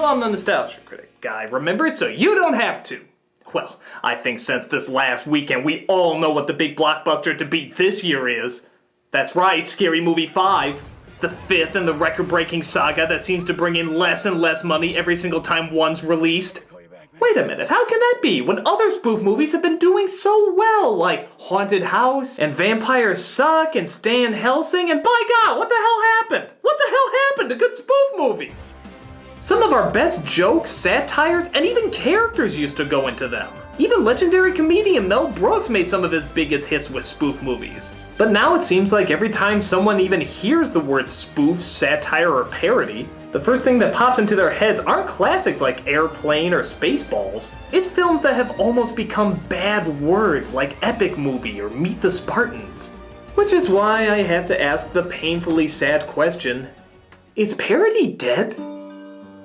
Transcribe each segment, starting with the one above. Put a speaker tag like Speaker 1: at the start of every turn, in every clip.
Speaker 1: I'm the nostalgia critic guy, remember it, so you don't have to. Well, I think since this last weekend, we all know what the big blockbuster to beat this year is. That's right, Scary Movie 5. The fifth in the record-breaking saga that seems to bring in less and less money every single time one's released. Wait a minute, how can that be when other spoof movies have been doing so well, like Haunted House, and Vampires Suck, and Stan Helsing, and by God, what the hell happened? What the hell happened to good spoof movies? Some of our best jokes, satires, and even characters used to go into them. Even legendary comedian Mel Brooks made some of his biggest hits with spoof movies. But now it seems like every time someone even hears the word spoof, satire, or parody, the first thing that pops into their heads aren't classics like Airplane or Spaceballs. It's films that have almost become bad words like Epic Movie or Meet the Spartans. Which is why I have to ask the painfully sad question, is parody dead?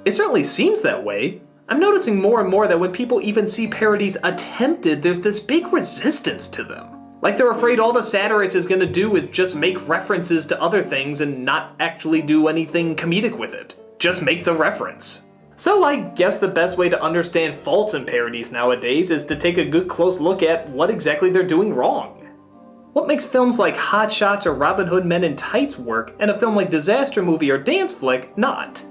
Speaker 1: It certainly seems that way. I'm noticing more and more that when people even see parodies attempted, there's this big resistance to them. Like they're afraid all the satirist is gonna do is just make references to other things and not actually do anything comedic with it. Just make the reference. So I guess the best way to understand faults in parodies nowadays is to take a good close look at what exactly they're doing wrong. What makes films like Hot Shots or Robin Hood Men in Tights work, and a film like Disaster Movie or Dance Flick not?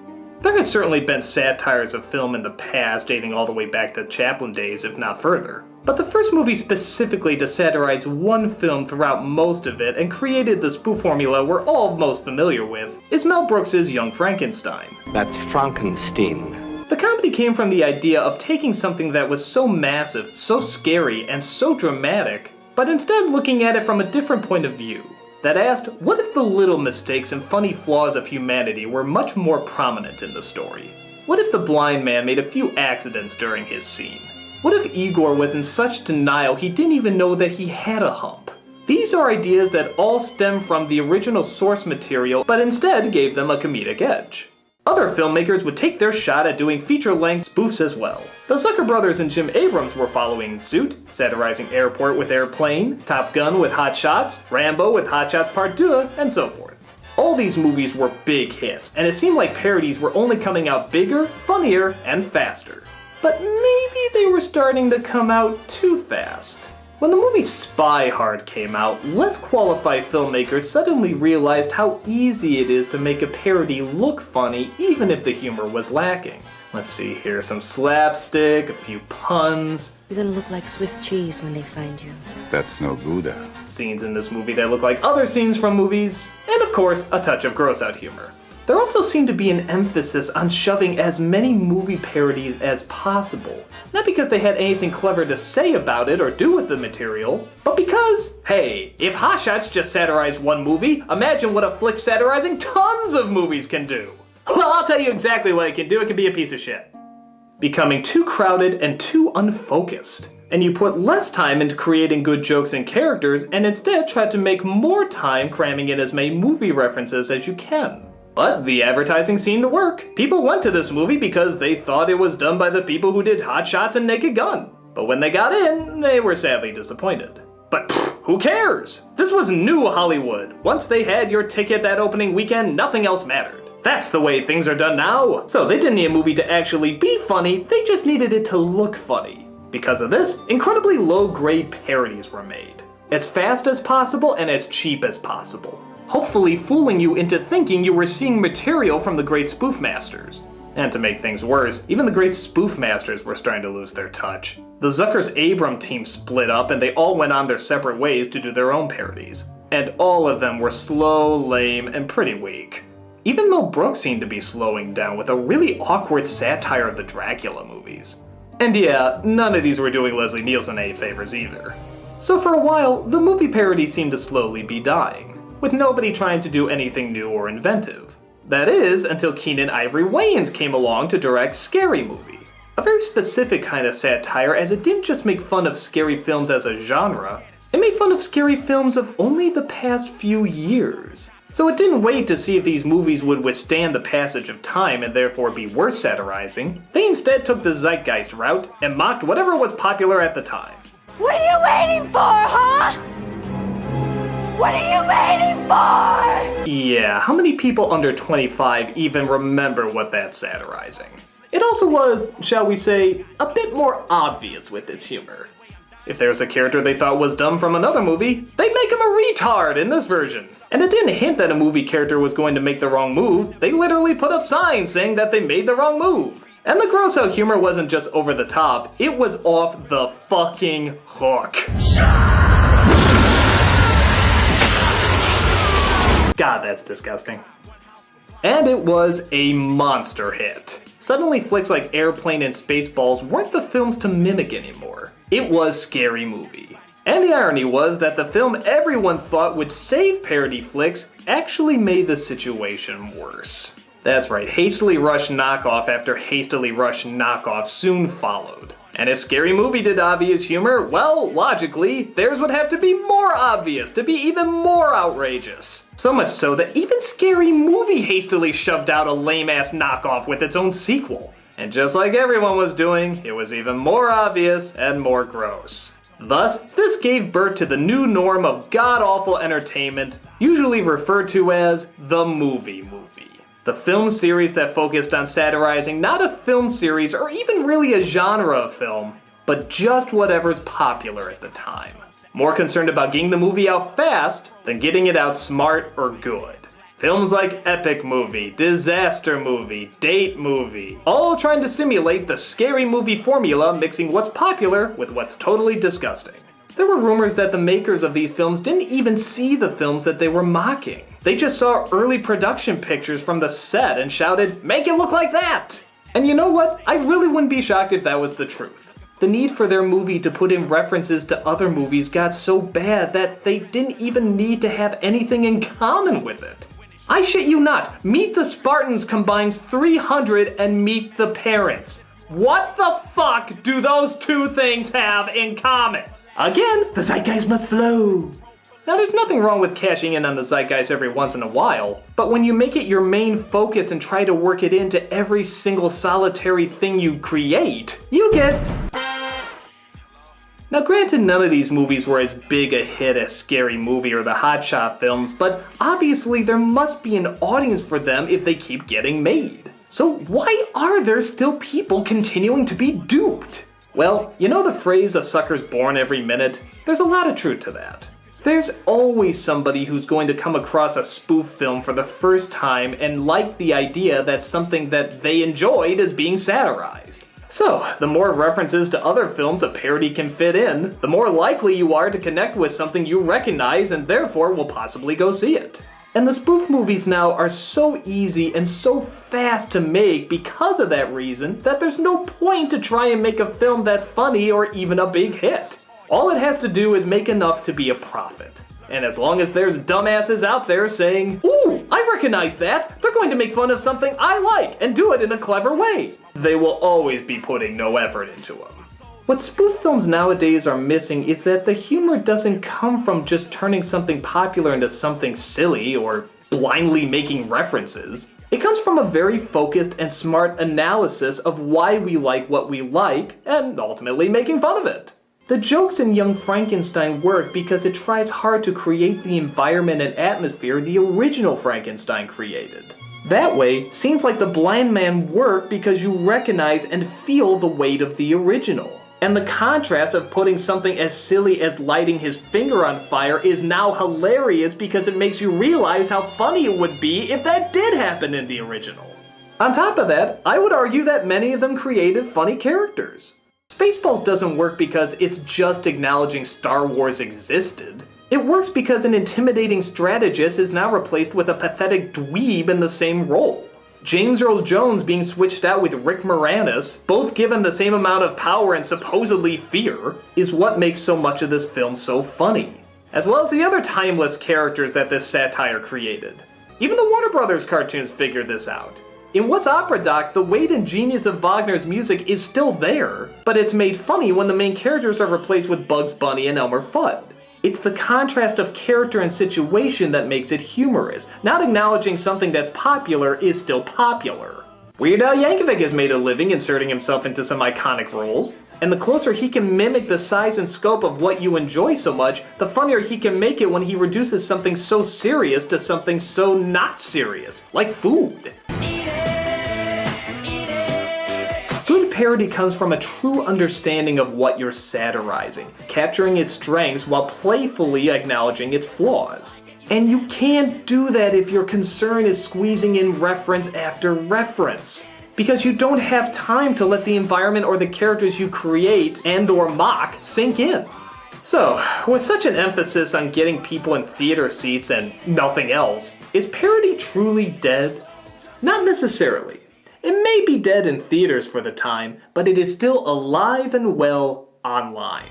Speaker 1: There have certainly been satires of film in the past, dating all the way back to Chaplin days, if not further. But the first movie specifically to satirize one film throughout most of it and created the spoof formula we're all most familiar with is Mel Brooks' Young Frankenstein.
Speaker 2: That's Frankenstein.
Speaker 1: The comedy came from the idea of taking something that was so massive, so scary, and so dramatic, but instead looking at it from a different point of view. That asked, what if the little mistakes and funny flaws of humanity were much more prominent in the story? What if the blind man made a few accidents during his scene? What if Igor was in such denial he didn't even know that he had a hump? These are ideas that all stem from the original source material, but instead gave them a comedic edge. Other filmmakers would take their shot at doing feature-length spoofs as well. The Zucker brothers and Jim Abrams were following suit, satirizing Airport with Airplane, Top Gun with Hot Shots, Rambo with Hot Shots Part 2, and so forth. All these movies were big hits, and it seemed like parodies were only coming out bigger, funnier, and faster. But maybe they were starting to come out too fast. When the movie Spy Hard came out, less qualified filmmakers suddenly realized how easy it is to make a parody look funny even if the humor was lacking. Let's see here, some slapstick, a few puns.
Speaker 3: You're gonna look like Swiss cheese when they find you.
Speaker 4: That's no Gouda.
Speaker 1: Scenes in this movie that look like other scenes from movies, and of course, a touch of gross-out humor. There also seemed to be an emphasis on shoving as many movie parodies as possible. Not because they had anything clever to say about it or do with the material, but because, hey, if Hot Shots just satirized one movie, imagine what a flick satirizing tons of movies can do. Well, I'll tell you exactly what it can do. It can be a piece of shit. Becoming too crowded and too unfocused. And you put less time into creating good jokes and characters, and instead try to make more time cramming in as many movie references as you can. But the advertising seemed to work. People went to this movie because they thought it was done by the people who did Hot Shots and Naked Gun. But when they got in, they were sadly disappointed. But who cares? This was new Hollywood. Once they had your ticket that opening weekend, nothing else mattered. That's the way things are done now. So they didn't need a movie to actually be funny, they just needed it to look funny. Because of this, incredibly low-grade parodies were made. As fast as possible and as cheap as possible. Hopefully fooling you into thinking you were seeing material from the great spoof masters. And to make things worse, even the great spoof masters were starting to lose their touch. The Zuckers-Abram team split up and they all went on their separate ways to do their own parodies. And all of them were slow, lame, and pretty weak. Even Mel Brooks seemed to be slowing down with a really awkward satire of the Dracula movies. And yeah, none of these were doing Leslie Nielsen any favors either. So for a while, the movie parody seemed to slowly be dying, with nobody trying to do anything new or inventive. That is, until Keenan Ivory Wayans came along to direct Scary Movie. A very specific kind of satire, as it didn't just make fun of scary films as a genre, it made fun of scary films of only the past few years. So it didn't wait to see if these movies would withstand the passage of time and therefore be worth satirizing. They instead took the zeitgeist route and mocked whatever was popular at the time.
Speaker 3: What are you waiting for, huh? What are you waiting for?
Speaker 1: Yeah, how many people under 25 even remember what that's satirizing? It also was, shall we say, a bit more obvious with its humor. If there's a character they thought was dumb from another movie, they'd make him a retard in this version. And it didn't hint that a movie character was going to make the wrong move, they literally put up signs saying that they made the wrong move. And the gross out humor wasn't just over the top, it was off the fucking hook. God, that's disgusting. And it was a monster hit. Suddenly flicks like Airplane and Spaceballs weren't the films to mimic anymore. It was Scary Movie. And the irony was that the film everyone thought would save parody flicks actually made the situation worse. That's right, hastily rushed knockoff after hastily rushed knockoff soon followed. And if Scary Movie did obvious humor, well, logically, theirs would have to be more obvious to be even more outrageous. So much so that even Scary Movie hastily shoved out a lame-ass knockoff with its own sequel. And just like everyone was doing, it was even more obvious and more gross. Thus, this gave birth to the new norm of god-awful entertainment, usually referred to as the movie movie. The film series that focused on satirizing not a film series or even really a genre of film, but just whatever's popular at the time. More concerned about getting the movie out fast than getting it out smart or good. Films like Epic Movie, Disaster Movie, Date Movie, all trying to simulate the Scary Movie formula, mixing what's popular with what's totally disgusting. There were rumors that the makers of these films didn't even see the films that they were mocking. They just saw early production pictures from the set and shouted, "Make it look like that!" And you know what? I really wouldn't be shocked if that was the truth. The need for their movie to put in references to other movies got so bad that they didn't even need to have anything in common with it. I shit you not, Meet the Spartans combines 300 and Meet the Parents. What the fuck do those two things have in common? Again, the zeitgeist must flow. Now there's nothing wrong with cashing in on the zeitgeist every once in a while, but when you make it your main focus and try to work it into every single solitary thing you create, you get... Now granted, none of these movies were as big a hit as Scary Movie or the Hot Shot films, but obviously there must be an audience for them if they keep getting made. So why are there still people continuing to be duped? Well, you know the phrase, a sucker's born every minute? There's a lot of truth to that. There's always somebody who's going to come across a spoof film for the first time and like the idea that something that they enjoyed is being satirized. So, the more references to other films a parody can fit in, the more likely you are to connect with something you recognize and therefore will possibly go see it. And the spoof movies now are so easy and so fast to make because of that reason that there's no point to try and make a film that's funny or even a big hit. All it has to do is make enough to be a profit. And as long as there's dumbasses out there saying, "Ooh, I recognize that, they're going to make fun of something I like and do it in a clever way," they will always be putting no effort into them. What spoof films nowadays are missing is that the humor doesn't come from just turning something popular into something silly or blindly making references. It comes from a very focused and smart analysis of why we like what we like and ultimately making fun of it. The jokes in Young Frankenstein work because it tries hard to create the environment and atmosphere the original Frankenstein created. That way, scenes like The Blind Man work because you recognize and feel the weight of the original. And the contrast of putting something as silly as lighting his finger on fire is now hilarious because it makes you realize how funny it would be if that did happen in the original. On top of that, I would argue that many of them created funny characters. Spaceballs doesn't work because it's just acknowledging Star Wars existed. It works because an intimidating strategist is now replaced with a pathetic dweeb in the same role. James Earl Jones being switched out with Rick Moranis, both given the same amount of power and supposedly fear, is what makes so much of this film so funny. As well as the other timeless characters that this satire created. Even the Warner Brothers cartoons figured this out. In What's Opera Doc, the weight and genius of Wagner's music is still there, but it's made funny when the main characters are replaced with Bugs Bunny and Elmer Fudd. It's the contrast of character and situation that makes it humorous, not acknowledging something that's popular is still popular. Weird Al Yankovic has made a living inserting himself into some iconic roles, and the closer he can mimic the size and scope of what you enjoy so much, the funnier he can make it when he reduces something so serious to something so not serious, like food. parody comes from a true understanding of what you're satirizing, capturing its strengths while playfully acknowledging its flaws. And you can't do that if your concern is squeezing in reference after reference, because you don't have time to let the environment or the characters you create and or mock sink in. So, with such an emphasis on getting people in theater seats and nothing else, is parody truly dead? Not necessarily. It may be dead in theaters for the time, but it is still alive and well online.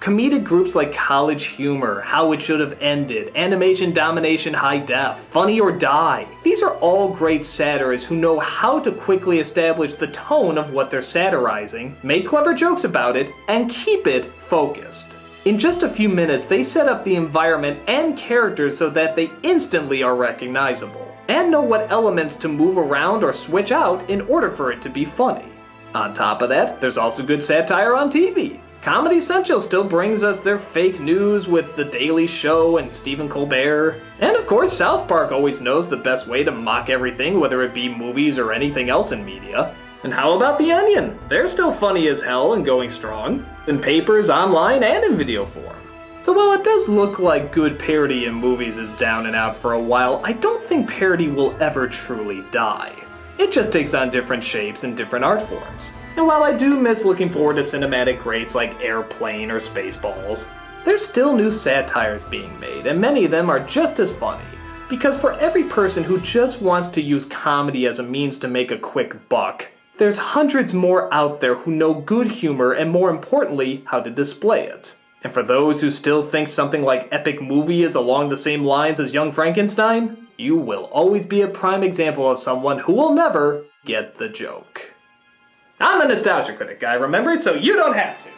Speaker 1: Comedic groups like College Humor, How It Should Have Ended, Animation Domination High Def, Funny or Die. These are all great satirists who know how to quickly establish the tone of what they're satirizing, make clever jokes about it, and keep it focused. In just a few minutes, they set up the environment and characters so that they instantly are recognizable, and know what elements to move around or switch out in order for it to be funny. On top of that, there's also good satire on TV. Comedy Central still brings us their fake news with The Daily Show and Stephen Colbert. And of course, South Park always knows the best way to mock everything, whether it be movies or anything else in media. And how about The Onion? They're still funny as hell and going strong, in papers, online, and in video form. So while it does look like good parody in movies is down and out for a while, I don't think parody will ever truly die. It just takes on different shapes and different art forms. And while I do miss looking forward to cinematic greats like Airplane or Spaceballs, there's still new satires being made, and many of them are just as funny. Because for every person who just wants to use comedy as a means to make a quick buck, there's hundreds more out there who know good humor and, more importantly, how to display it. And for those who still think something like Epic Movie is along the same lines as Young Frankenstein, you will always be a prime example of someone who will never get the joke. I'm the Nostalgia Critic guy, remember? So you don't have to.